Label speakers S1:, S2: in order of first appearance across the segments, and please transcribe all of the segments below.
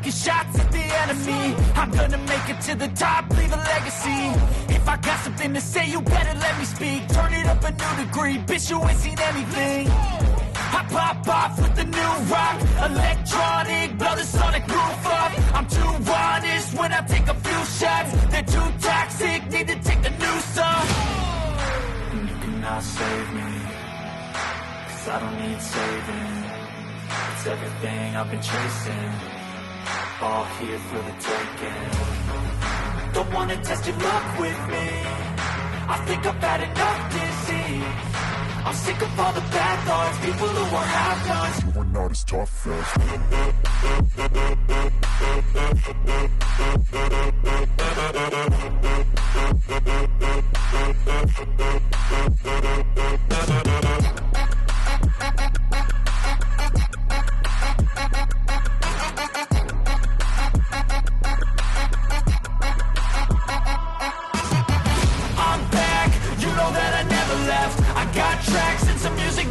S1: taking shots at the enemy. I'm gonna make it to the top, leave a legacy. If I got something to say, you better let me speak. Turn it up a new degree, bitch, you ain't seen anything. I pop off with the new rock, electronic, blow the sonic roof up. I'm too honest when I take a few shots. They're too toxic, need to take the noose off. And you cannot save me, 'cause I don't need saving. It's everything I've been chasing, all here for the taking. Don't wanna test your luck with me, I think I've had enough disease. I'm sick of all the bad thoughts, people who are half-nots. You are not as tough as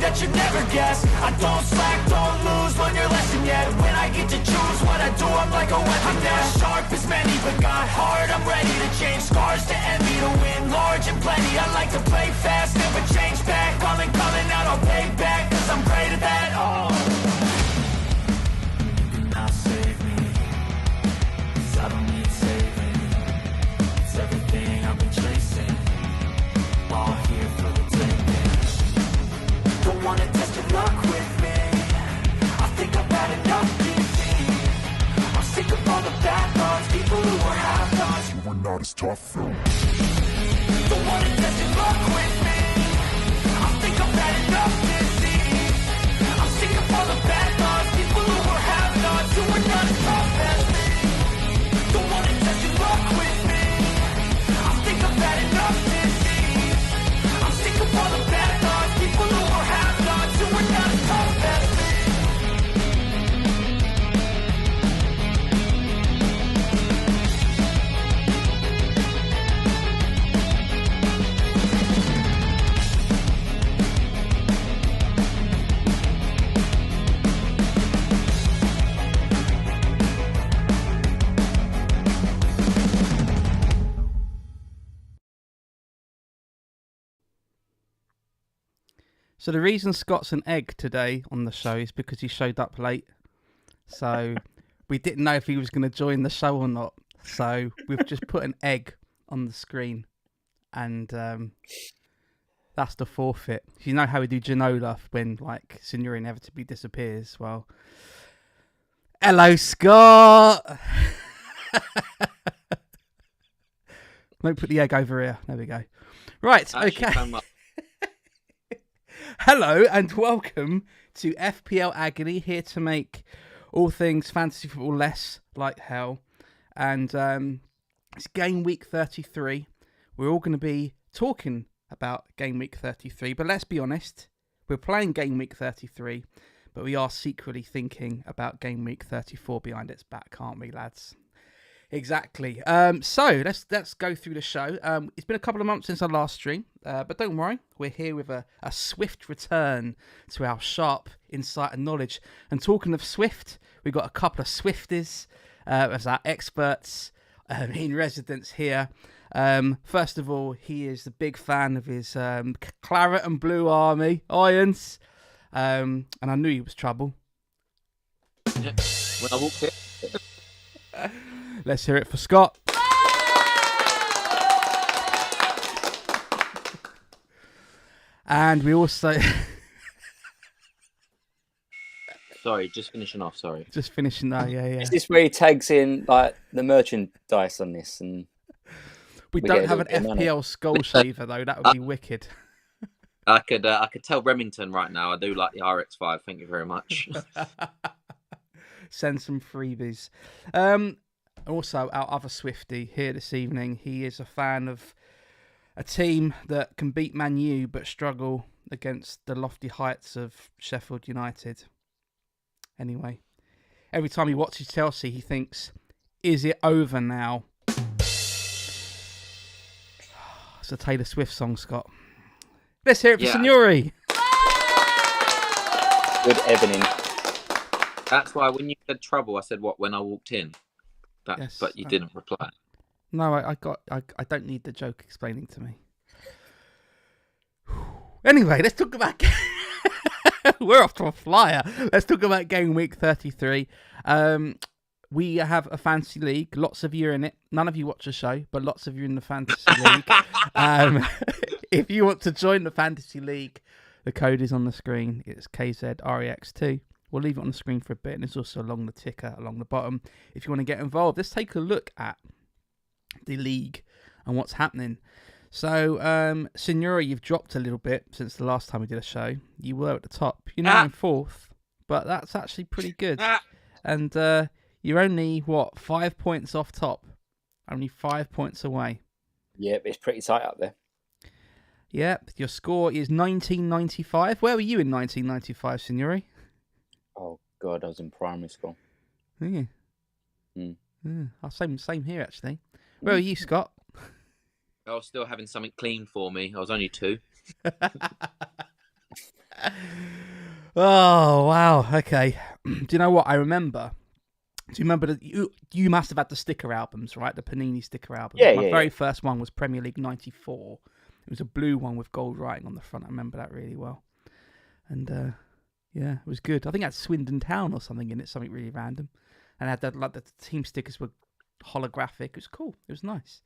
S1: that you never guess. I don't slack, don't lose, learn your lesson yet. When I get to choose what I do, I'm like a weapon. I'm not as sharp as many, but got heart, I'm ready to change. Scars to envy, to win large and plenty. I like to play fast, never change back. Calling out, I'll pay back, 'cause I'm great at that. Oh, you cannot save me, 'cause I don't need saving. It's everything I've been chasing, all here for the taking. Don't wanna test your luck with me, I think I've had enough disease. I'm sick of all the bad thoughts, people who are half-nots. You are not as tough though. Don't wanna test your luck with me, I think I've had enough disease. I'm sick of all the bad thoughts, people who are half-nots. You are not as tough as me. Don't wanna test your luck with me, I think I've had enough disease. I'm sick of all the bad thoughts, people who are half-nots. You are not as tough as me.
S2: So the reason Scott's an egg today on the show is because he showed up late. So we didn't know if he was going to join the show or not. So we've just put an egg on the screen. And that's the forfeit. You know how we do Ginola when like Signore inevitably disappears? Well, hello, Scott! Don't put the egg over here. There we go. Right, okay. Hello and welcome to FPL Agony, here to make all things fantasy football less like hell. And it's game week 33. We're all going to be talking about game week 33, but let's be honest, we're playing game week 33, but we are secretly thinking about game week 34 behind its back, aren't we, lads? Exactly. So let's go through the show. It's been a couple of months since our last stream, but don't worry, we're here with a swift return to our sharp insight and knowledge. And talking of swift, we've got a couple of Swifties as our experts in residence here. First of all, he is a big fan of his Claret and Blue Army, Irons, and I knew he was trouble.
S3: Yeah. When I walked in.
S2: Let's hear it for Scott. And we also...
S3: Sorry, just finishing off, sorry.
S2: Just finishing that, yeah.
S4: Is this where he tags in like the merchandise on this? And
S2: we don't have an FPL skull shaver, though. That would be wicked.
S3: I could tell Remington right now I do like the RX-5. Thank you very much.
S2: Send some freebies. Also, our other Swiftie here this evening, he is a fan of a team that can beat Man U but struggle against the lofty heights of Sheffield United. Anyway, every time he watches Chelsea, he thinks, is it over now? It's a Taylor Swift song, Scott. Let's hear it for Signore.
S4: Good evening.
S3: That's why when you said trouble, I said what when I walked in.
S2: Yes,
S3: But you didn't reply.
S2: No, I don't need the joke explaining to me. Anyway, let's talk about. We're off to a flyer. Let's talk about game week 33. We have a fantasy league. Lots of you are in it. None of you watch the show, but lots of you in the fantasy league. If you want to join the fantasy league, the code is on the screen. It's KZREX2. We'll leave it on the screen for a bit, and it's also along the ticker along the bottom. If you want to get involved, let's take a look at the league and what's happening. So, Signore, you've dropped a little bit since the last time we did a show. You were at the top. You're now in fourth, but that's actually pretty good. And you're only, 5 points off top? Only 5 points away.
S4: Yep, it's pretty tight up there.
S2: Yep, your score is 1995. Where were you in 1995, Signore?
S4: Oh, God, I was in primary school.
S2: Yeah.
S4: Mm.
S2: Yeah. Same here, actually. Where are you, Scott?
S3: I was still having something clean for me. I was only 2.
S2: Oh, wow. Okay. Do you know what I remember? Do you remember that you must have had the sticker albums, right? The Panini sticker albums.
S4: Yeah,
S2: My
S4: yeah,
S2: very first one was Premier League 94. It was a blue one with gold writing on the front. I remember that really well. And yeah, it was good. I think it had Swindon Town or something in it, something really random. And it had the team stickers were holographic. It was cool. It was nice.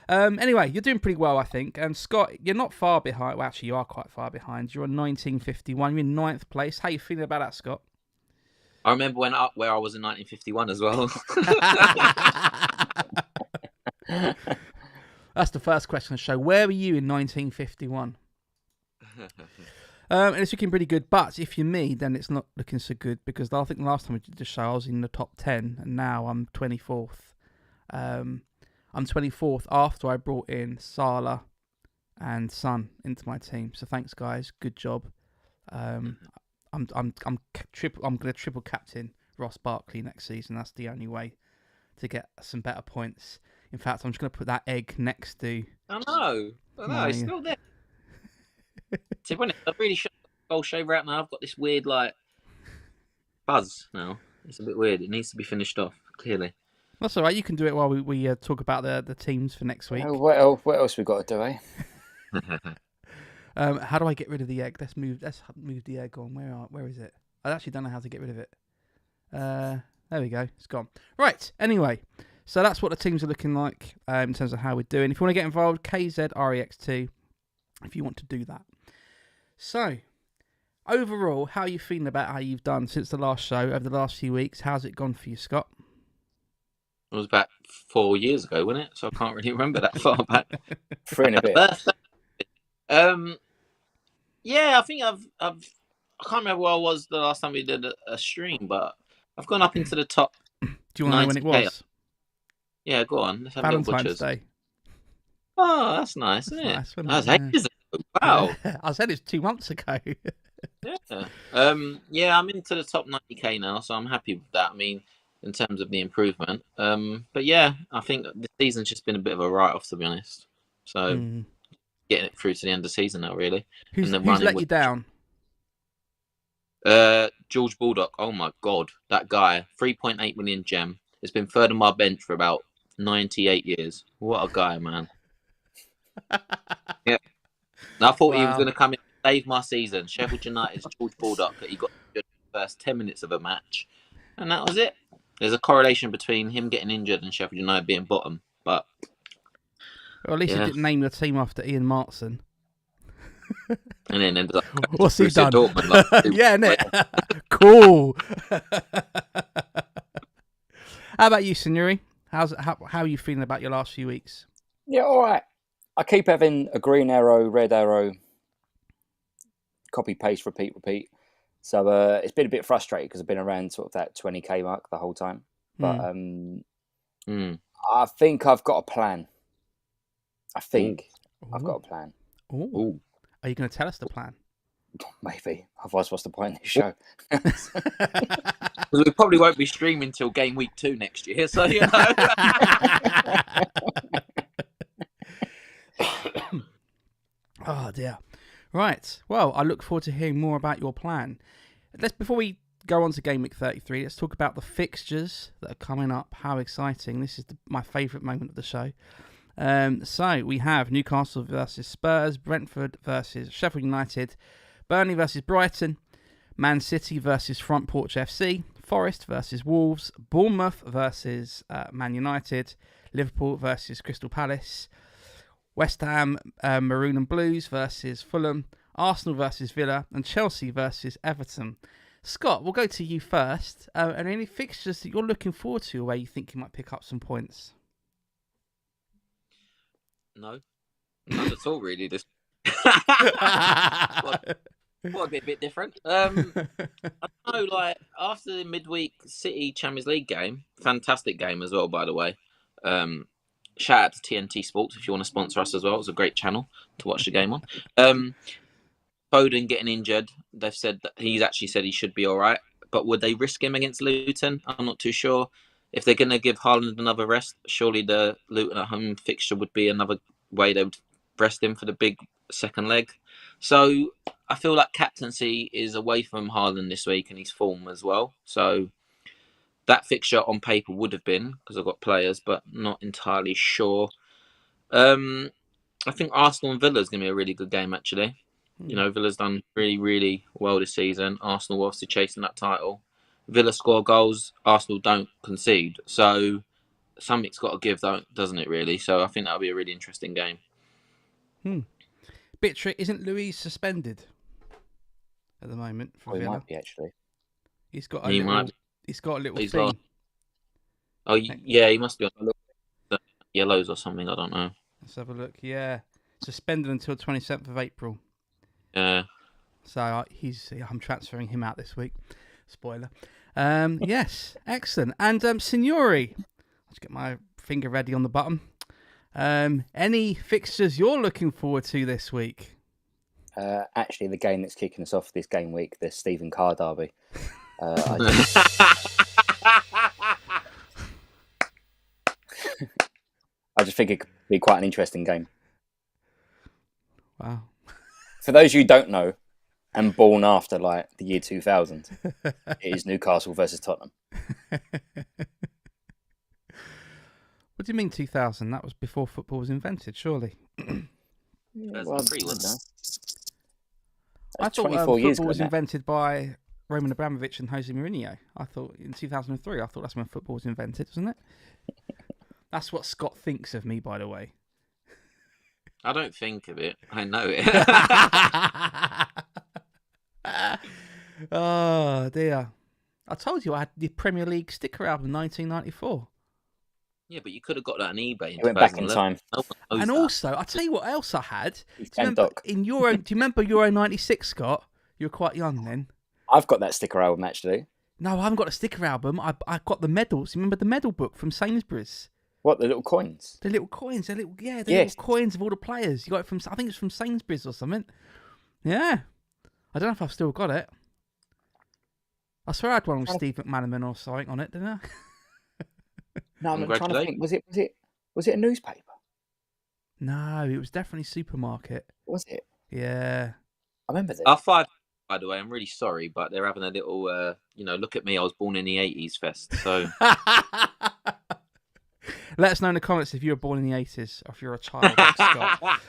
S2: Anyway, you're doing pretty well, I think. And Scott, you're not far behind. Well, actually, you are quite far behind. You're on 1951. You're in 9th place. How you feeling about that, Scott?
S3: I remember where I was in 1951 as well.
S2: That's the first question of the show. Where were you in 1951? And it's looking pretty good, but if you're me, then it's not looking so good because I think the last time we did the show, I was in the top 10, and now I'm 24th. I'm 24th after I brought in Salah and Son into my team. So thanks, guys. Good job. I'm going to triple captain Ross Barkley next season. That's the only way to get some better points. In fact, I'm just going to put that egg next to.
S3: I know. It's still there. See, when I really shut the goal shaver out now, I've got this weird buzz now. It's a bit weird. It needs to be finished off clearly.
S2: That's all right. You can do it while we talk about the teams for next week.
S4: What else we got to do, eh?
S2: How do I get rid of the egg? Let's move the egg on. Where is it? I actually don't know how to get rid of it. There we go. It's gone. Right. Anyway, so that's what the teams are looking like in terms of how we're doing. If you want to get involved, KZREX2. If you want to do that. So, overall, how are you feeling about how you've done since the last show over the last few weeks? How's it gone for you, Scott?
S3: It was about 4 years ago, wasn't it? So I can't really remember that far back.
S4: 3 and a bit.
S3: Yeah, I think I can't remember where I was the last time we did a stream, but I've gone up into the top.
S2: Do you want to know when it was?
S3: Yeah, go on. Let's have
S2: Valentine's Day.
S3: Oh, that's nice, isn't it?
S2: Nice,
S3: That was ages ago. Wow.
S2: I said it's 2 months ago.
S3: Yeah. Yeah, I'm into the top 90k now, so I'm happy with that. I mean, in terms of the improvement. But yeah, I think the season's just been a bit of a write-off, to be honest. So getting it through to the end of the season now, really.
S2: Who's let you down?
S3: George Baldock. Oh my God, that guy. 3.8 million gem. It's been third on my bench for about 98 years. What a guy, man. Yeah. And I thought he was going to come in and save my season. Sheffield United's George Baldock. He got injured in the first 10 minutes of a match. And that was it. There's a correlation between him getting injured and Sheffield United being bottom. But
S2: well, at least you didn't name your team after Ian Martson.
S3: And then ended up.
S2: What's he done?
S3: Dortmund,
S2: yeah, innit? Cool. How about you, Signore? How are you feeling about your last few weeks?
S4: Yeah, all right. I keep having a green arrow, red arrow, copy, paste, repeat. So it's been a bit frustrating because I've been around sort of that 20k mark the whole time. But I think I've got a plan. I've got a plan.
S2: Ooh. Are you going to tell us the plan?
S4: Maybe. Otherwise, what's the point of this show?
S3: We probably won't be streaming till game week 2 next year. So, you know.
S2: Oh, dear. Right. Well, I look forward to hearing more about your plan. Before we go on to Game Week 33. Let's talk about the fixtures that are coming up. How exciting. This is my favourite moment of the show. So we have Newcastle versus Spurs, Brentford versus Sheffield United, Burnley versus Brighton, Man City versus Front Porch FC, Forest versus Wolves, Bournemouth versus Man United, Liverpool versus Crystal Palace, West Ham Maroon and Blues versus Fulham, Arsenal versus Villa, and Chelsea versus Everton. Scott, we'll go to you first. Are there any fixtures that you're looking forward to where you think you might pick up some points?
S3: No, none at all, really. This What a bit different. I don't know, like after the midweek City Champions League game, fantastic game as well, by the way. Shout out to TNT Sports if you want to sponsor us as well. It's a great channel to watch the game on. Foden getting injured. They've said that he's actually said he should be all right, but would they risk him against Luton? I'm not too sure. If they're going to give Haaland another rest, surely the Luton at home fixture would be another way they would rest him for the big second leg. So I feel like captaincy is away from Haaland this week and his form as well. So that fixture on paper would have been, because I've got players, but not entirely sure. I think Arsenal and Villa is going to be a really good game, actually. You know, Villa's done really, really well this season. Arsenal obviously chasing that title. Villa score goals, Arsenal don't concede. So something's got to give, doesn't it, really? So I think that'll be a really interesting game.
S2: Bitrick, isn't Louise suspended at the moment for Villa?
S4: He might be, actually.
S2: He's got a little
S3: He's
S2: thing.
S3: got... Oh, yeah, he must be on yellows or something. I don't know.
S2: Let's have a look. Yeah, suspended until 27th of April.
S3: Yeah.
S2: So I'm transferring him out this week. Spoiler. Yes, excellent. And Signore, let's get my finger ready on the button. Any fixtures you're looking forward to this week?
S4: Actually, the game that's kicking us off this game week, the Stephen Carr derby. I just think it could be quite an interesting game.
S2: Wow.
S4: For those of you who don't know, and born after like the year 2000, it is Newcastle versus Tottenham.
S2: What do you mean 2000? That was before football was invented, surely.
S3: That's
S4: Well,
S3: free, wasn't it?
S2: I thought
S4: 24 years
S2: football was
S4: ago now.
S2: invented by Roman Abramovich and Jose Mourinho. I thought in 2003, I thought that's when football was invented, wasn't it? That's what Scott thinks of me, by the way.
S3: I don't think of it. I know it.
S2: Oh, dear. I told you I had the Premier League sticker album 1994.
S3: Yeah, but you could have got that on eBay.
S4: It went back in
S3: 2011.
S4: time.
S3: No one knows
S2: And
S3: that.
S2: also, I'll tell you what else I had. Do you
S4: And
S2: remember,
S4: Doc.
S2: do you remember Euro 96, Scott? You were quite young then.
S4: I've got that sticker album, actually.
S2: No, I haven't got a sticker album. I got the medals. You remember the medal book from Sainsbury's?
S4: What, the little coins?
S2: The little coins, little
S4: Yes.
S2: coins of all the players. You got it from, I think it's from Sainsbury's or something. Yeah. I don't know if I've still got it. I swear I had one with Steve McManaman or something on it, didn't I?
S4: No, I'm trying to think. Was it a newspaper?
S2: No, it was definitely supermarket.
S4: Was it?
S2: Yeah.
S4: I remember that.
S3: Our 5, by the way, I'm really sorry, but they're having a little, look at me, I was born in the 80s fest. So
S2: Let us know in the comments if you were born in the 80s or if you're a child like Scott.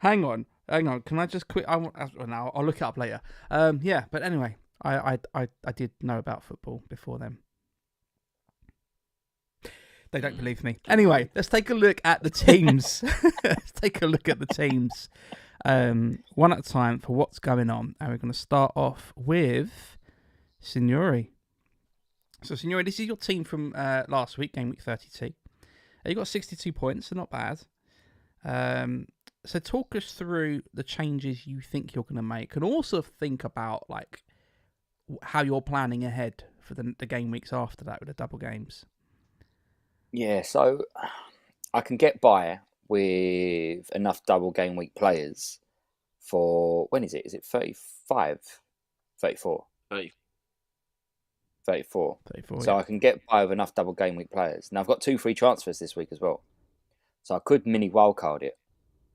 S2: Hang on. Can I just quit? I'll look it up later. Yeah, but anyway, I did know about football before then. They don't believe me. Anyway, let's take a look at the teams. One at a time for what's going on. And we're going to start off with Signore. So, Signore, this is your team from last week, Game Week 32. You got 62 points, so not bad. So talk us through the changes you think you're going to make, and also think about like how you're planning ahead for the game weeks after that with the double games.
S4: Yeah, so I can get by with enough double game week players for, when is it? Is it 35? 34? 34. So
S2: Yeah.
S4: I can get by with enough double game week players. Now I've got 2 free transfers this week as well. So I could mini wildcard it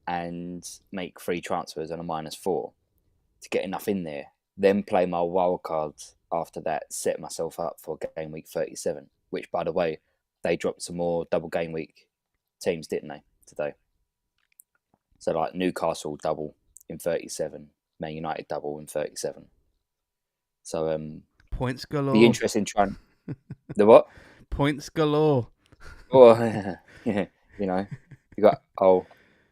S4: and make 3 transfers and a -4 to get enough in there then play my wild cards after that, set myself up for game week 37, which, by the way, they dropped some more double game week teams, didn't they, today? So, like Newcastle double in 37, Man United double in 37. So,
S2: Points galore.
S4: be interesting trying. The what?
S2: Points galore.
S4: Oh, yeah, you know, you got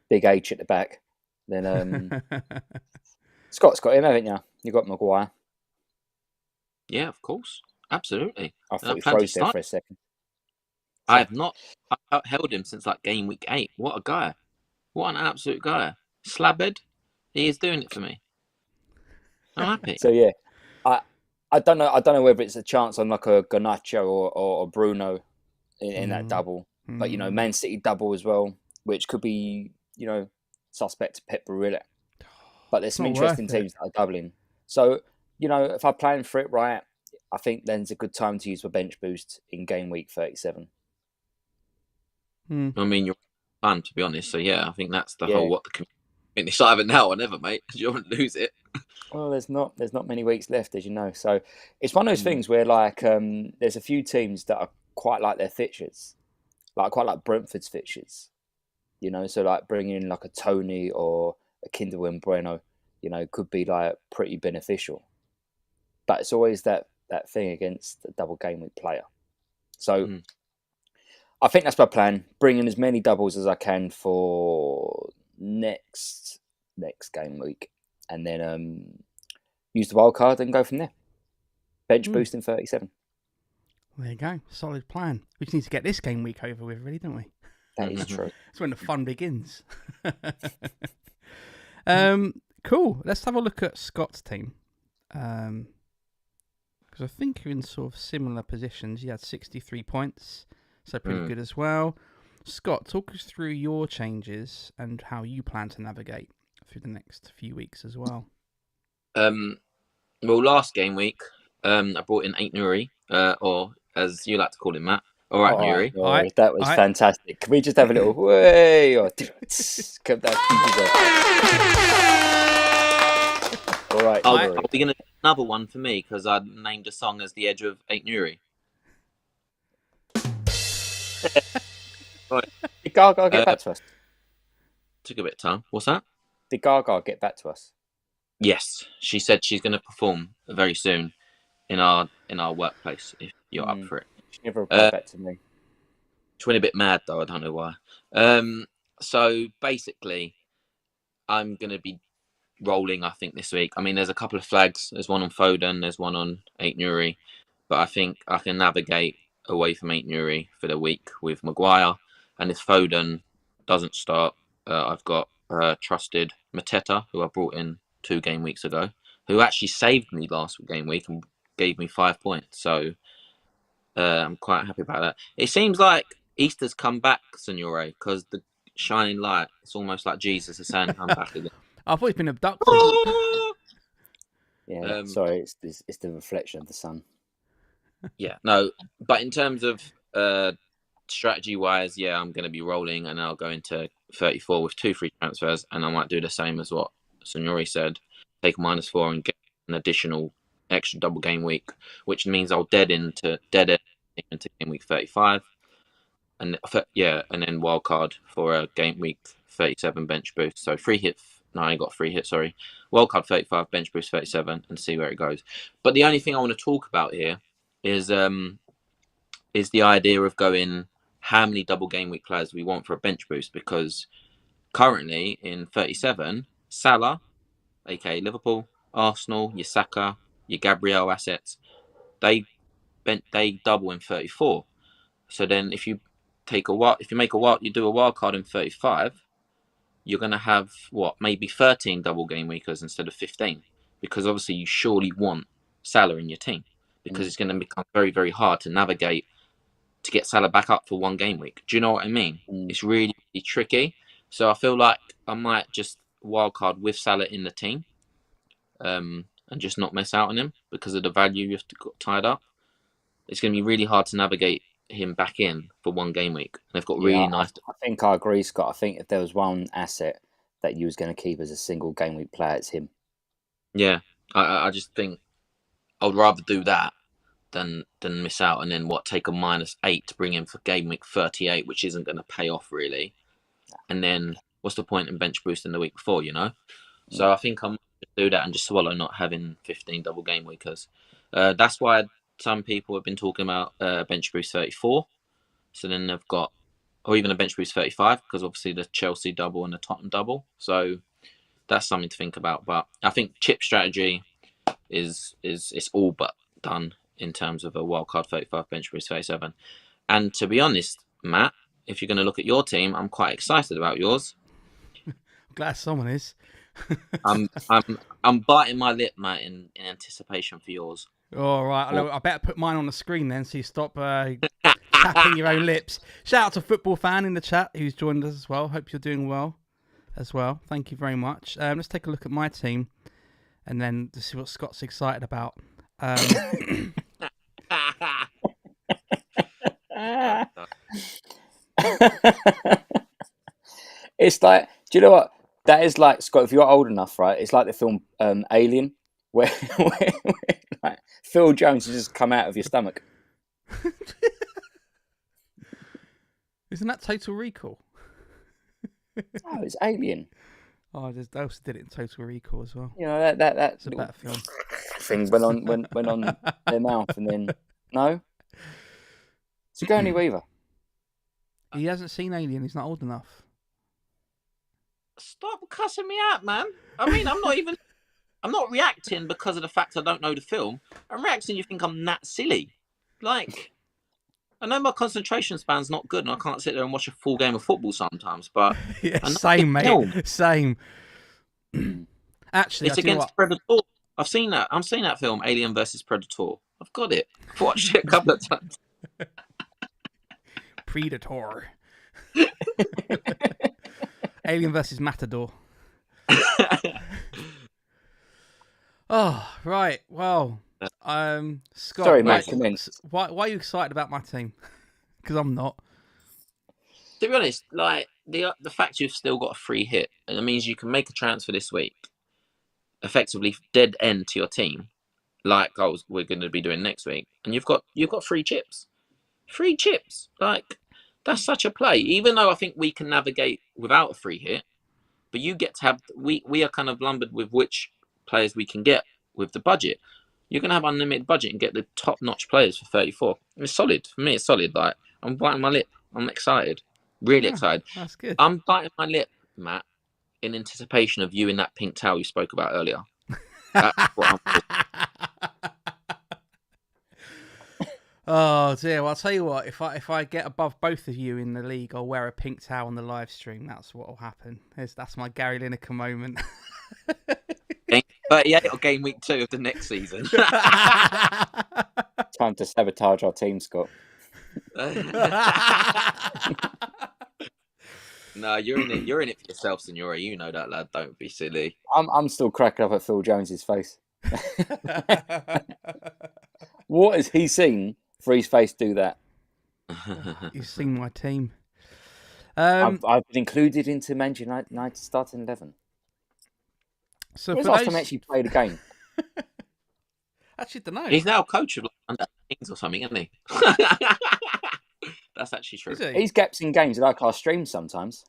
S4: Big H at the back. Then Scott's got him, haven't you? You got Maguire.
S3: Yeah, of course, absolutely.
S4: I thought he
S3: plan to
S4: froze there
S3: start.
S4: for a second.
S3: I have not. I've held him since like game week 8. What a guy! What an absolute guy! Slabhead, he is doing it for me. I'm happy.
S4: So yeah, I don't know. I don't know whether it's a chance on like a Garnacho or Bruno in that double, but you know, Man City double as well, which could be, you know, suspect to Pep Barilla. But there's some interesting teams that are doubling. So, you know, if I plan for it right, I think then's a good time to use for bench boost in game week 37.
S3: I mean, you're fun, to be honest. So yeah, I think that's the whole what the community. I mean, it's either now or never, mate. You don't lose it.
S4: Well, there's not many weeks left, as you know. So it's one of those things where, like, there's a few teams that are quite like their fixtures, like quite like Brentford's fixtures. You know, so like bringing in like a Tony or a Kindle and Bueno, you know, could be like pretty beneficial. But it's always that thing against the double game week player. So I think that's my plan. Bring in as many doubles as I can for next game week, and then use the wild card and go from there. Bench boost in 37.
S2: There you go. Solid plan. We just need to get this game week over with, really, don't we?
S4: That is true.
S2: That's when the fun begins. Cool. Let's have a look at Scott's team. Because I think you're in sort of similar positions. You had 63 points, so pretty good as well. Scott, talk us through your changes and how you plan to navigate through the next few weeks as well.
S3: Well, last game week, I brought in 8 Nuri, or as you like to call him, Matt. All right, Nuri.
S4: That was fantastic. Can we just have a little way or come down? All right,
S3: are we going to do another one for me because I named a song as the edge of 8 Nuri?
S4: Did Gaga get back to us?
S3: Took a bit of time. What's that?
S4: Did Gaga get back to us?
S3: Yes, she said she's going to perform very soon in our workplace. If you're up for it,
S4: she never replied back to me.
S3: She went a bit mad though. I don't know why. So basically, I'm going to be rolling. I think this week. I mean, there's a couple of flags. There's one on Foden. There's one on 8 Nuri, but I think I can navigate away from 8 Nuri for the week with Maguire. And if Foden doesn't start, I've got trusted Mateta, who I brought in 2 game weeks ago, who actually saved me last game week and gave me 5 points. So I'm quite happy about that. It seems like Easter's come back, Signore, because the shining light, it's almost like Jesus is saying, come back again.
S2: I thought he's been abducted.
S4: Yeah, sorry, it's the reflection of the sun.
S3: Yeah, no, but in terms of strategy-wise, yeah, I'm going to be rolling, and I'll go into 34 with 2 free transfers, and I might do the same as what Signore said, take a -4 and get an additional extra double game week, which means I'll dead into game week 35, and then wild card for a game week 37 bench boost. So free hit. No, I ain't got free hit. Sorry, wild card 35, bench boost 37, and see where it goes. But the only thing I want to talk about here is the idea of going how many double game week players we want for a bench boost, because currently in 37, Salah, aka Liverpool, Arsenal, your Saka, your Gabriel assets, they double in 34. So then if you do a wild card in 35, you're going to have maybe 13 double game weekers instead of 15, because obviously you surely want Salah in your team, because it's going to become very, very hard to navigate to get Salah back up for 1 game week. Do you know what I mean? It's really, really tricky. So I feel like I might just wildcard with Salah in the team, and just not miss out on him because of the value you have to got tied up. It's going to be really hard to navigate him back in for 1 game week. And they've got really nice.
S4: I think I agree, Scott. I think if there was one asset that you was going to keep as a single game week player, it's him.
S3: Yeah, I just think I would rather do that than miss out and then take a -8 to bring in for game week 38, which isn't going to pay off really. And then what's the point in bench boosting the week before, you know? So I think I'm going to do that and just swallow not having 15 double game weekers. That's why some people have been talking about bench boost 34. So then they've got, or even a bench boost 35, because obviously the Chelsea double and the Tottenham double. So that's something to think about. But I think chip strategy is all but done in terms of a wildcard 35 bench boost 37. And to be honest, Matt, if you're going to look at your team, I'm quite excited about yours.
S2: I'm glad someone is.
S3: I'm biting my lip, Matt, in anticipation for yours.
S2: All right, I better put mine on the screen then, so you stop tapping your own lips. Shout out to Football Fan in the chat who's joined us as well. Hope you're doing well as well. Thank you very much. Let's take a look at my team, and then to see what Scott's excited about.
S4: It's like, do you know what? That is like, Scott, if you're old enough, right? It's like the film Alien, where like, Phil Jones has just come out of your stomach.
S2: Isn't that Total Recall?
S4: Oh, it's Alien.
S2: Oh, they also did it in Total Recall as well.
S4: You know, that's
S2: a better film.
S4: Thing went on their mouth, and then no. Sigourney Weaver.
S2: He hasn't seen Alien. He's not old enough.
S3: Stop cussing me out, man. I mean, I'm not reacting because of the fact I don't know the film. I'm reacting you think I'm that silly. Like, I know my concentration span's not good and I can't sit there and watch a full game of football sometimes, but...
S2: Yeah, same, mate.
S3: Film.
S2: Same. Actually,
S3: it's against Predator. I've seen that. I'm seeing that film, Alien versus Predator. I've got it. I've watched it a couple of times.
S2: Predator. Alien versus Matador. Oh, right. Well, Scott.
S4: Sorry, Matt. Commence.
S2: Why are you excited about my team? Because I'm not.
S3: To be honest, like the fact you've still got a free hit, and it means you can make a transfer this week, effectively dead end to your team, like we're going to be doing next week, and you've got free chips, like. That's such a play, even though I think we can navigate without a free hit. But you get to have, we are kind of lumbered with which players we can get with the budget. You're going to have unlimited budget and get the top-notch players for 34. It's solid. For me, it's solid. Like, I'm biting my lip. I'm excited. Really excited.
S2: That's good.
S3: I'm biting my lip, Matt, in anticipation of you in that pink towel you spoke about earlier. That's what I'm
S2: Oh dear! Well, I'll tell you what. If I get above both of you in the league, I'll wear a pink towel on the live stream. That's what will happen. That's my Gary Lineker moment.
S3: 38 or game week 2 of the next season.
S4: Time to sabotage our team, Scott.
S3: No, you're in it. You're in it for yourself, Signore. You know that, lad. Don't be silly.
S4: I'm still cracking up at Phil Jones's face. What has he seen for his face do that?
S2: You've seen my team.
S4: I've been included into Manchester United starting 11.
S2: So
S4: when's the last time I actually played a game?
S2: Actually, don't know.
S3: He's now coach of under Kings or something, isn't he? That's actually true.
S4: He's gaps in games like our streams sometimes.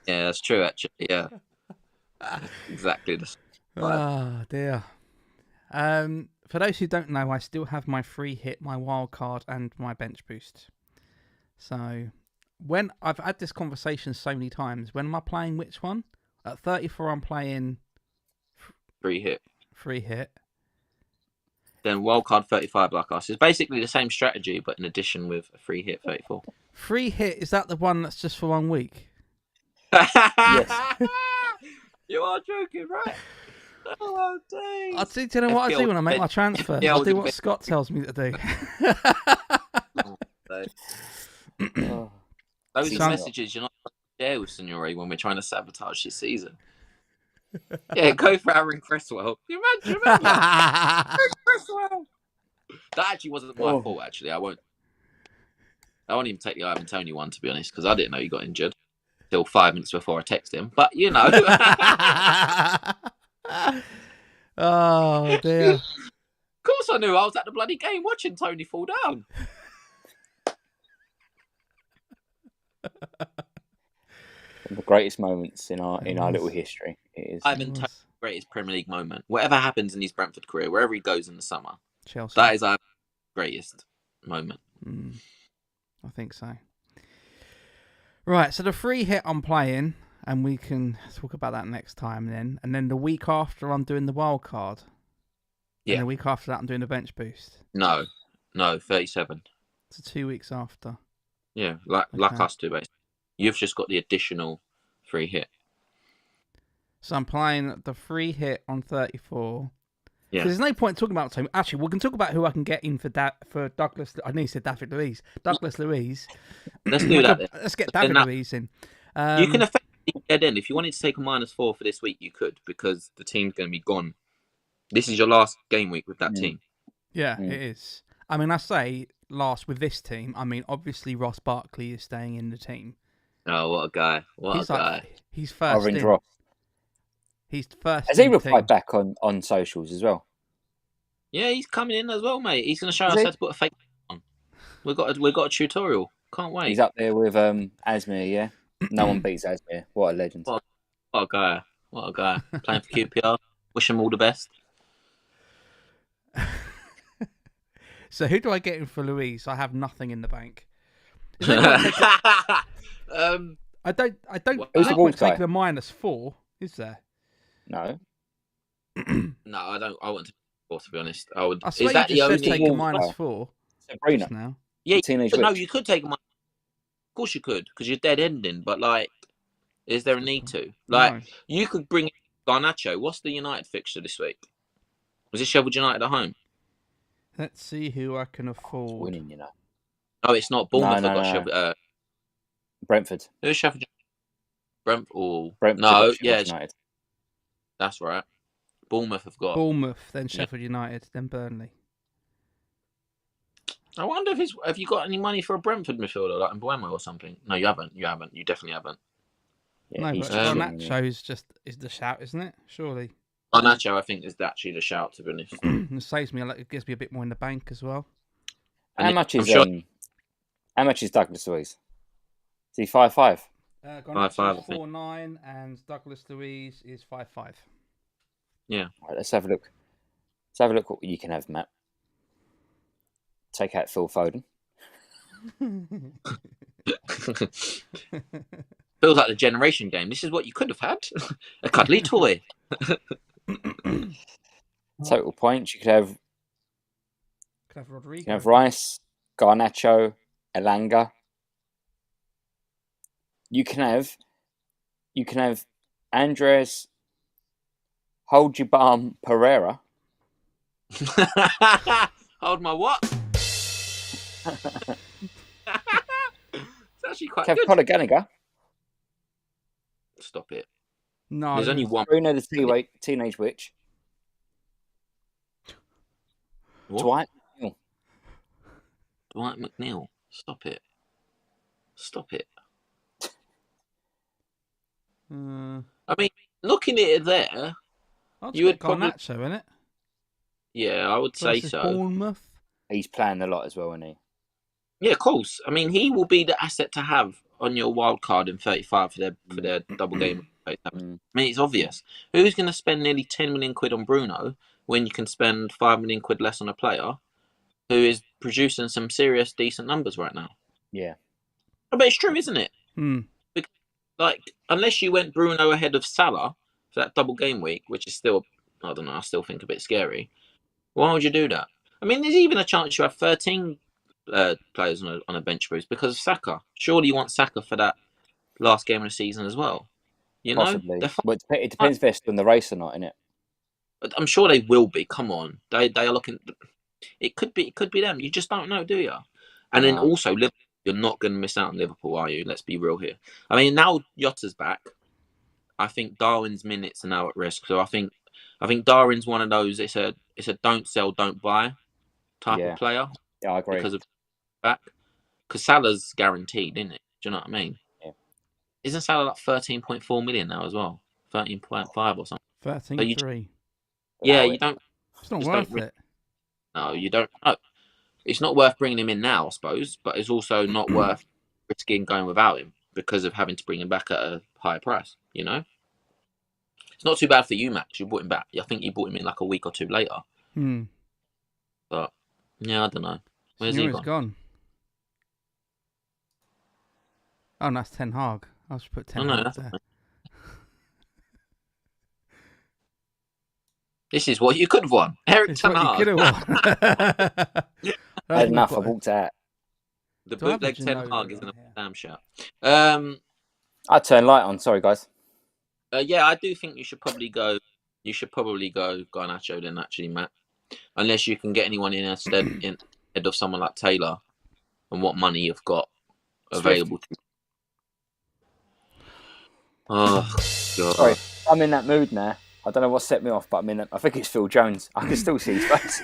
S3: Yeah, that's true. Actually, yeah, exactly.
S2: Oh dear. For those who don't know, I still have my free hit, my wild card, and my bench boost. So, when I've had this conversation so many times, when am I playing which one? At 34, I'm playing
S3: free hit. Then wildcard 35 like us. It's basically the same strategy, but in addition with a free hit 34.
S2: Free hit, is that the one that's just for 1 week?
S4: Yes.
S3: You are joking, right? Oh, days.
S2: Do you know what I do when I make my transfer? I do what Scott tells me to do.
S3: Those are messages you're not going to share with Signore when we're trying to sabotage this season. Yeah, go for Aaron Cresswell. You remember? Aaron Cresswell. That actually wasn't my fault, actually. I won't even take the Ivan Toney one, to be honest, because I didn't know he got injured till 5 minutes before I texted him. But, you know.
S2: Oh dear.
S3: Of course I knew. I was at the bloody game watching Tony fall down.
S4: The greatest moments in our
S2: It
S4: little
S2: was.
S4: history. It is.
S3: Ivan Toney's greatest Premier League moment. Whatever happens in his Brentford career, wherever he goes in the summer,
S2: Chelsea.
S3: that is our greatest moment.
S2: I think so. Right, so the free hit I'm playing, and we can talk about that next time then. And then the week after, I'm doing the wild card.
S3: Yeah.
S2: And the week after that, I'm doing the bench boost.
S3: No, 37.
S2: So 2 weeks after.
S3: Yeah, like us two, basically. You've just got the additional free hit.
S2: So I'm playing the free hit on 34.
S3: Yeah.
S2: So there's no point talking about Tony. Actually, we can talk about who I can get in for Douglas. I nearly said David Luiz. Douglas Luiz.
S3: Let's do that then.
S2: Let's get David Luiz in.
S3: You can effectively get in. If you wanted to take a -4 for this week, you could, because the team's going to be gone. This is your last game week with that team.
S2: Yeah, it is. I mean, I say last with this team. I mean, obviously Ross Barkley is staying in the team.
S3: Oh, what a guy. What a guy.
S2: He's first
S4: Orange
S2: in.
S4: Ross.
S2: He's first.
S4: Has he replied back on socials as well?
S3: Yeah, he's coming in as well, mate. He's going to show us how to put a fake on. We've got a tutorial. Can't wait.
S4: He's up there with Asmir, yeah? No one beats Asmir. What a legend.
S3: What a guy. What a guy. Playing for QPR. Wish him all the best.
S2: So who do I get in for Luiz? I have nothing in the bank. I don't
S4: Who's the Wolves guy?
S2: taking a -4, is there?
S4: No.
S3: No, I don't. I want to be honest. I would.
S2: I swear
S3: Is that
S2: you just
S3: the
S2: said take a
S3: only?
S2: -4
S4: Sabrina.
S2: just now.
S3: Yeah,
S4: Teenage
S3: but no,
S4: Witch.
S3: you could take a Of course you could, because you're dead ending. But like, is there a need to? Like,
S2: No.
S3: you could bring in Garnacho. What's the United fixture this week? Was it Sheffield United at home?
S2: Let's see who I can
S4: It's
S2: afford.
S4: winning, you know.
S3: No, it's not. Bournemouth
S4: No,
S3: have got
S4: no.
S3: Sheffield.
S4: Brentford.
S3: Who's Sheffield? Brentford. Oh,
S4: Brentford
S3: no,
S4: got Sheffield
S3: yeah,
S4: United.
S3: that's right. Bournemouth have got.
S2: Bournemouth, then Sheffield United, then Burnley.
S3: I wonder have you got any money for a Brentford midfielder like Mbuemo or something? No, you haven't. You haven't. You definitely haven't.
S4: Yeah,
S2: No,
S4: he's
S2: but
S4: just
S2: Garnacho is the shout, isn't it? Surely.
S3: Garnacho, I think, is actually the shout, to be honest.
S2: It saves me. It gives me a bit more in the bank as well.
S4: How much is
S3: sure-
S4: how much is Douglas Luiz? Is he 5'5"?
S2: Garnacho
S3: 5'5", I
S2: is
S3: think.
S2: 4'9", and Douglas Luiz is 5'5".
S3: Yeah.
S4: Right, let's have a look. Let's have a look what you can have, Matt. Take out Phil Foden.
S3: Feels like the generation game. This is what you could have had. A cuddly toy.
S4: Total points. You could have
S2: Rodrigo.
S4: Rice, Garnacho, Elanga. You can have Andres Holdjibam Pereira.
S3: Hold my what? It's actually quite
S4: Kev
S3: good.
S4: Colaganaga.
S3: Stop it.
S2: No.
S3: There's only one.
S4: Bruno the Teenage Witch.
S3: What? Dwight McNeil. Stop it. Stop it. I mean, looking at it there,
S2: you would
S3: probably-
S2: Garnacho, innit?
S3: yeah, I would say
S2: Versus
S3: so.
S2: Bournemouth.
S4: He's playing a lot as well, isn't he?
S3: Yeah, of course. I mean, he will be the asset to have on your wild card in 35 for their double game. I mean, it's obvious. Who's going to spend nearly 10 million quid on Bruno when you can spend 5 million quid less on a player who is producing some serious, decent numbers right now?
S4: Yeah.
S3: But it's true, isn't it? Like, unless you went Bruno ahead of Salah for that double game week, which is still, I don't know, I still think a bit scary. Why would you do that? I mean, there's even a chance you have 13 players on a bench boost because of Saka. Surely you want Saka for that last game of the season as well. You know,
S4: Possibly. But it depends if they're still in the race or not, innit?
S3: I'm sure they will be. Come on, they are looking. It could be them. You just don't know, do you? And then also, you're not going to miss out on Liverpool, are you? Let's be real here. I mean, now Jota's back. I think Darwin's minutes are now at risk. So I think Darwin's one of those. It's a don't sell, don't buy type of player.
S4: Yeah, I agree.
S3: Because of back. Because Salah's guaranteed, isn't it? Do you know what I mean?
S4: Yeah.
S3: Isn't Salah like 13.4 million now as well? 13.5 or something.
S2: 13.3.
S3: Yeah,
S4: allow
S3: you
S4: it.
S3: don't.
S2: It's not
S3: Just
S2: worth
S3: don't.
S2: it.
S3: No, you don't. No. It's not worth bringing him in now, I suppose, but it's also not worth risking going without him because of having to bring him back at a higher price. You know, it's not too bad for you, Max. You brought him back. I think you brought him in like a week or two later. But yeah, I don't know. Where's he
S2: Signore's
S3: gone?
S2: gone. Oh, no, that's Ten Hag. I'll just put Ten
S3: No,
S2: Hag
S3: that's
S2: there.
S3: This is what you could have won. Eric
S2: It's
S3: Ten
S2: what you
S3: Hag.
S2: could have won.
S4: I had enough. I walked out.
S3: The
S2: Do I have a
S3: bootleg Ten
S2: Ginobili
S3: Hag is
S2: on
S3: a
S2: here?
S3: damn shout.
S4: I turned light on. Sorry, guys.
S3: Yeah, I do think you should probably go. You should probably go Garnacho then, actually, Matt. Unless you can get anyone instead of someone like Taylor, and what money you've got available to. Oh God!
S4: Sorry, I'm in that mood now. I don't know what set me off, but I think it's Phil Jones. I can still see his face.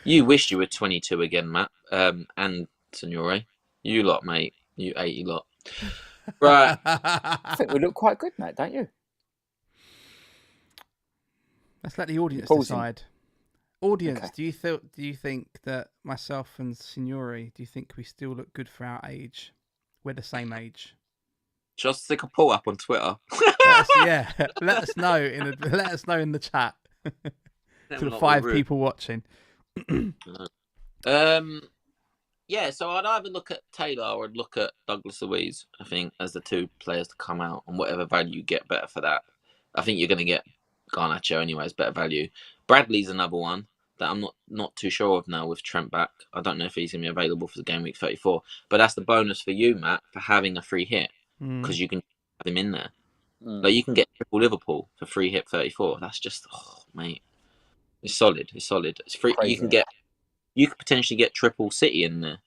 S3: You wish you were 22 again, Matt. And Signore. You lot, mate. You 80 lot. Right.
S4: I think we look quite good, mate, don't you?
S2: Let's let the audience
S4: Pausing.
S2: decide. Audience,
S4: Okay.
S2: do you think that myself and Signore, do you think we still look good for our age? We're the same age.
S3: Just stick a poll up on Twitter.
S2: Let us know in the chat to the 5 people watching.
S3: Yeah, so I'd either look at Taylor or I'd look at Douglas Luiz, I think, as the 2 players to come out, and whatever value you get better for that. I think you're going to get Garnacho anyway as better value. Bradley's another one that I'm not too sure of now with Trent back. I don't know if he's going to be available for the game week 34, but that's the bonus for you, Matt, for having a free hit, because you can have him in there. Like, you can get triple Liverpool for free hit 34. That's just, mate, it's solid. It's solid. It's free.
S4: Crazy.
S3: You could potentially get triple City in there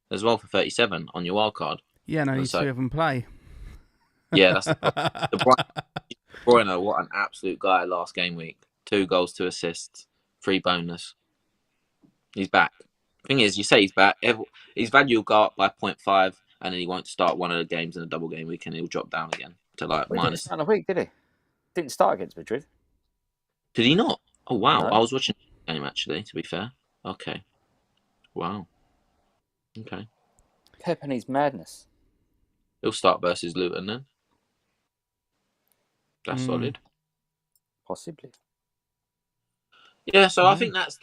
S3: as well for 37 on your wild card.
S2: Yeah, no, only 2 of them play.
S3: Yeah, that's De Bruyne. What an absolute guy last game week. 2 goals, 2 assists, 3 bonus. He's back. Thing is, you say he's back. His value will go up by 0.5, and then he won't start one of the games in a double game week, and he'll drop down again to like
S4: He didn't
S3: minus.
S4: start in a week, did he? Didn't start against Madrid.
S3: Did he not? Oh wow!
S4: No.
S3: I was watching the game actually. To be fair, okay. Wow. Okay.
S4: Pep and his madness.
S3: He'll start versus Luton then. That's solid.
S4: Possibly.
S3: Yeah, so I think that's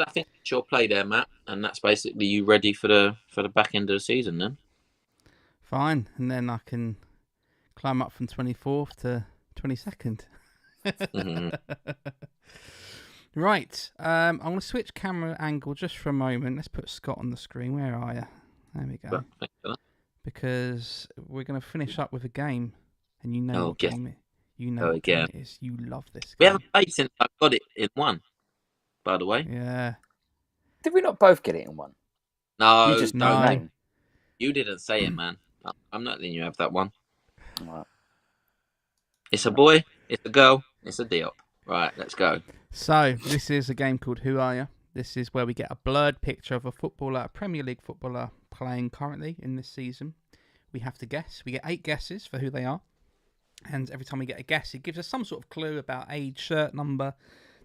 S3: your play there, Matt, and that's basically you ready for the back end of the season then.
S2: Fine, and then I can climb up from 24th to 22nd. Right, I'm going to switch camera angle just for a moment. Let's put Scott on the screen. Where are you? There we go. Because we're going to finish up with a game, and you know what game it. You know what game it is. You love this game.
S3: We haven't played since I got it in 1, by the way.
S2: Yeah.
S4: Did we not both get it in 1?
S3: No,
S4: You just
S2: no.
S4: know name.
S3: You didn't say it, man. I'm not letting you have that one.
S4: Right.
S3: It's a boy, it's a girl, it's a Diop. Right, let's go.
S2: So, this is a game called Who Are You? This is where we get a blurred picture of a footballer, a Premier League footballer, playing currently in this season. We have to guess. We get 8 guesses for who they are. And every time we get a guess, it gives us some sort of clue about age, shirt number,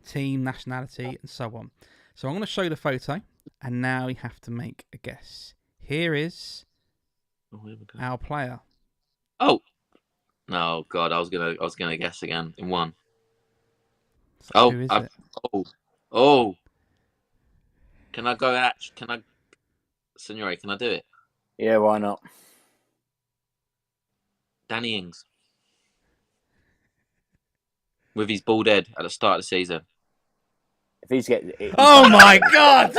S2: team, nationality, and so on. So I'm going to show you the photo, and now you have to make a guess. Here is our player.
S3: Oh God! I was gonna guess again in 1.
S2: So who is it?
S3: Oh! Can I go? Signore, can I do it?
S4: Yeah, why not?
S3: Danny Ings. With his bald head at the start of the season.
S4: If he's getting it,
S2: Oh my God!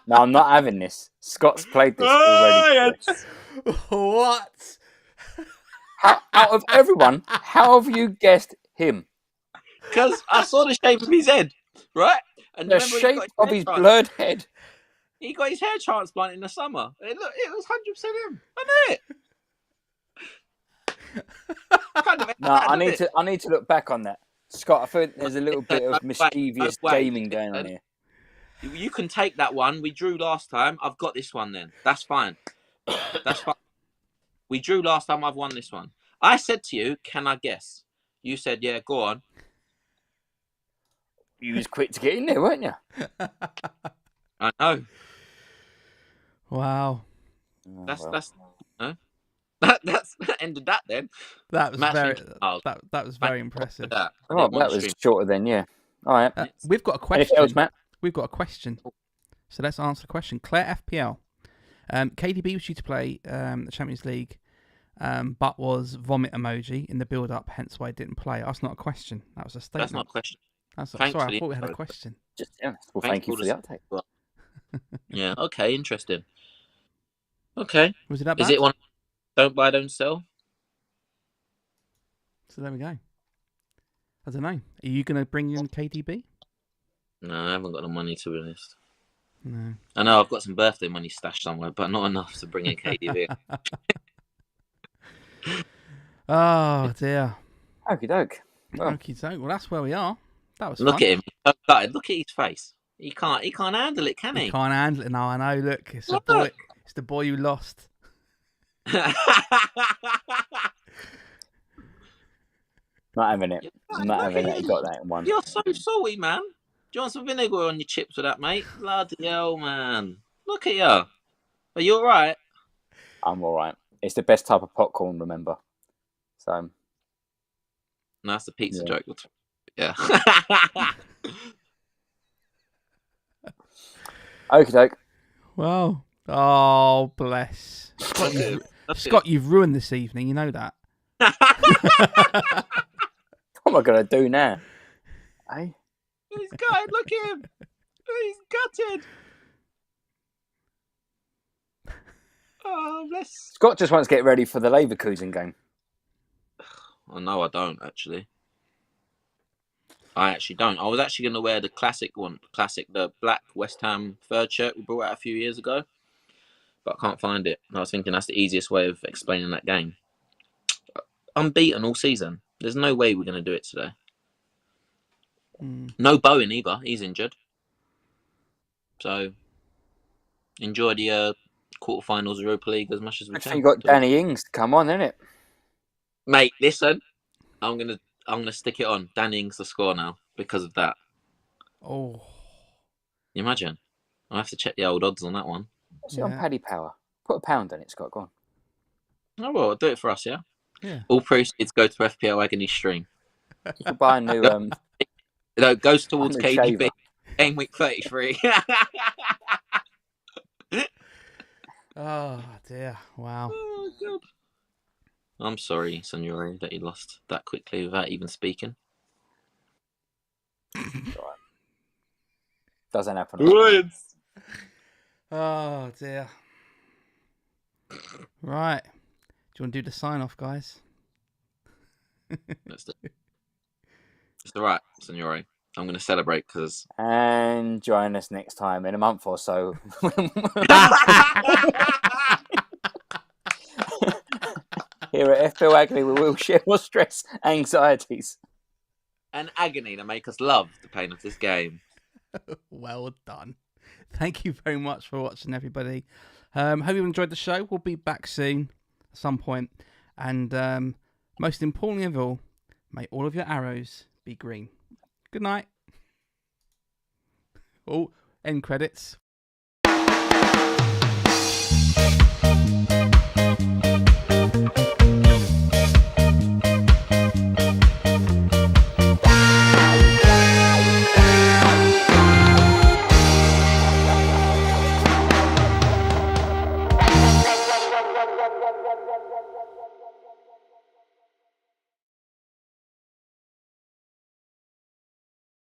S4: no, I'm not having this. Scott's played this already.
S2: What?
S4: Out of everyone, how have you guessed him?
S3: Because I saw the shape of his head, right? And
S4: The shape of his blurred head.
S3: He got his hair transplant in the summer. It was 100% him. I knew it.
S4: No, I need to look back on that. Scott, I think there's a little bit of mischievous gaming going on here.
S3: You can take that one. We drew last time. I've got this one then. That's fine. That's fine. We drew last time. I've won this one. I said to you, "Can I guess?" You said, "Yeah, go on."
S4: You was quick to get in there, weren't you?
S3: I know.
S2: Wow.
S3: That's
S4: well.
S3: that's no. That's ended that then.
S2: That was
S3: Match
S2: very
S3: thinking, oh,
S2: that was very impressive.
S3: That.
S4: Oh, that was shorter then, yeah. All right.
S2: We've got a question.
S4: Anything else, Matt?
S2: We've got a question. So let's answer the question. Claire FPL. KDB was due to play the Champions League, but was vomit emoji in the build-up, hence why he didn't play. That's not a question. That was a statement.
S3: That's not a question.
S2: Sorry, I thought we had a question.
S4: Just, yeah. Well, thank you for the update.
S3: Yeah, okay, interesting. Okay.
S2: Was it that bad?
S3: Is it one don't buy, don't sell?
S2: So there we go. I don't know. Are you going to bring in KDB?
S3: No, I haven't got the money, to be honest.
S2: No.
S3: I know I've got some birthday money stashed somewhere, but not enough to bring in KDB.
S2: Oh, dear.
S4: Okie doke. Well,
S2: Okie doke. Well, that's where we are. That was
S3: Look
S2: fun.
S3: at him. He's so gutted. Look at his face. He can't handle it, can he?
S2: He can't handle it now. I know. Look, it's
S3: Look.
S2: a boy. It's the boy you lost.
S4: not having it. Not having it. You got that in one.
S3: You're so salty, man. Do you want some vinegar on your chips with that, mate? Bloody hell, man. Look at you. Are you all right?
S4: I'm all right. It's the best type of popcorn, remember. So.
S3: No, that's a pizza
S4: Yeah.
S3: joke. Yeah.
S4: Okie doke.
S2: Well, oh bless Scott. You've ruined this evening. You know that.
S4: What am I going to do now? Hey?
S3: He's gutted. Look at him. He's gutted. Oh, bless.
S4: Scott just wants to get ready for the Leverkusen game.
S3: Oh, no, I don't, actually. I actually don't. I was actually going to wear the the black West Ham third shirt we brought out a few years ago, but I can't find it. And I was thinking that's the easiest way of explaining that game. Unbeaten all season. There's no way we're going to do it today. No Bowen either. He's injured. So, enjoy the quarterfinals of Europa League as much as we can.
S4: You got Danny Ings. Come on, innit?
S3: Mate, listen. I'm gonna stick it on. Dan Ings the score now because of that.
S2: Oh,
S3: You imagine? I have to check the old odds on that one.
S4: What's it on Paddy Power? Put £1 on it, Scott. Go on.
S3: Oh well, do it for us, yeah.
S2: yeah.
S3: All proceeds go to FPL Agony stream.
S4: You could buy a new.
S3: No, it goes towards
S4: new
S3: KDB.
S4: shaver.
S3: Gameweek 33.
S2: Oh dear. Wow.
S3: Oh god. I'm sorry, Signore, that you lost that quickly without even speaking.
S4: Doesn't happen.
S2: Oh dear. Right. Do you want to do the sign off, guys?
S3: It's all right, Signore. I'm going to celebrate because.
S4: And join us next time in a month or so. Here at FPL Agony, we will share more stress, anxieties.
S3: And agony to make us love the pain of this game.
S2: Well done. Thank you very much for watching, everybody. Hope you enjoyed the show. We'll be back soon at some point. And most importantly of all, may all of your arrows be green. Good night. Oh, end credits.